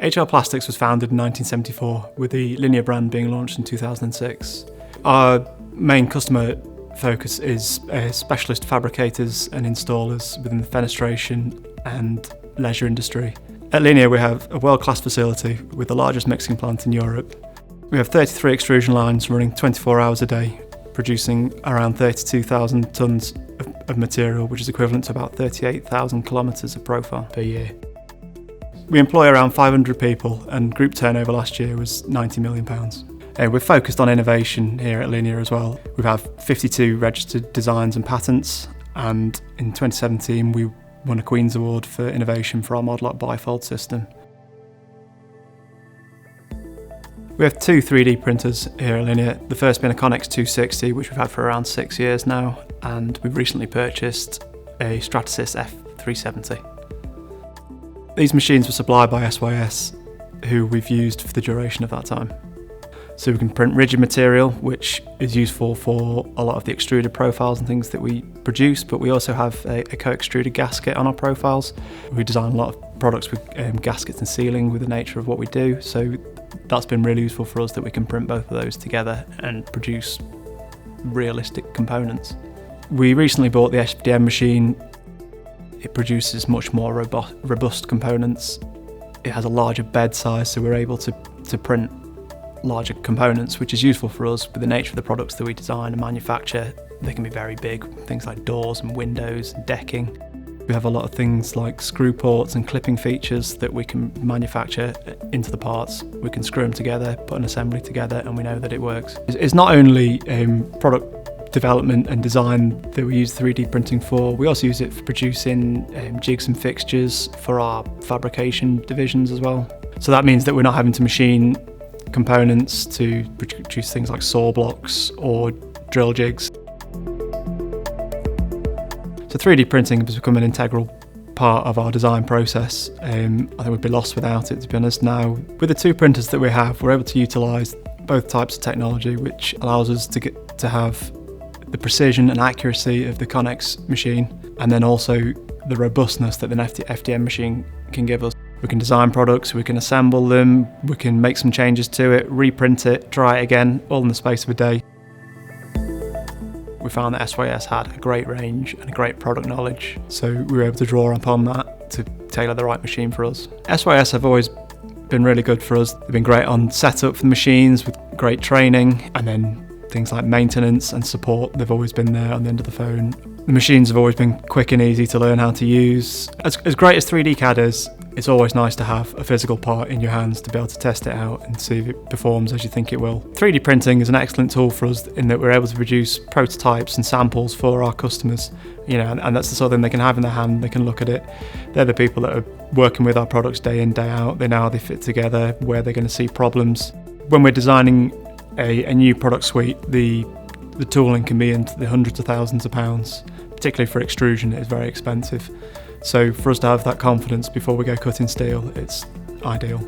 HL Plastics was founded in 1974, with the Liniar brand being launched in 2006. Our main customer focus is specialist fabricators and installers within the fenestration and leisure industry. At Liniar, we have a world-class facility with the largest mixing plant in Europe. We have 33 extrusion lines running 24 hours a day, producing around 32,000 tonnes of material, which is equivalent to about 38,000 kilometres of profile per year. We employ around 500 people, and group turnover last year was £90 million. We're focused on innovation here at Liniar as well. We have 52 registered designs and patents, and in 2017 we won a Queen's Award for innovation for our Mod-Lock bifold system. We have two 3D printers here at Liniar, the first being a Connex 260, which we've had for around 6 years now, and we've recently purchased a Stratasys F370. These machines were supplied by SYS, who we've used for the duration of that time. So we can print rigid material, which is useful for a lot of the extruded profiles and things that we produce, but we also have a co-extruded gasket on our profiles. We design a lot of products with gaskets and sealing with the nature of what we do, so that's been really useful for us that we can print both of those together and produce realistic components. We recently bought the FDM machine. It produces much more robust components. It has a larger bed size, so we're able to print larger components, which is useful for us with the nature of the products that we design and manufacture. They can be very big, things like doors and windows and decking. We have a lot of things like screw ports and clipping features that we can manufacture into the parts. We can screw them together, put an assembly together, and we know that it works. It's not only product development and design that we use 3D printing for, we also use it for producing jigs and fixtures for our fabrication divisions as well. So that means that we're not having to machine components to produce things like saw blocks or drill jigs. So 3D printing has become an integral part of our design process. I think we'd be lost without it, to be honest. Now, with the two printers that we have, we're able to utilise both types of technology, which allows us to have the precision and accuracy of the Connex machine, and then also the robustness that the FDM machine can give us. We can design products, we can assemble them, we can make some changes to it, reprint it, try it again, all in the space of a day. We found that SYS had a great range and a great product knowledge, so we were able to draw upon that to tailor the right machine for us. SYS have always been really good for us. They've been great on setup for the machines with great training, and then things like maintenance and support, they've always been there on the end of the phone. The machines have always been quick and easy to learn how to use. As great as 3D CAD is, it's always nice to have a physical part in your hands to be able to test it out and see if it performs as you think it will. 3D printing is an excellent tool for us in that we're able to produce prototypes and samples for our customers, and that's the sort of thing they can have in their hand, they can look at it. They're the people that are working with our products day in, day out. They know how they fit together, where they're going to see problems. When we're designing a new product suite, the tooling can be into the hundreds of thousands of pounds. Particularly for extrusion, it is very expensive. So for us to have that confidence before we go cutting steel, it's ideal.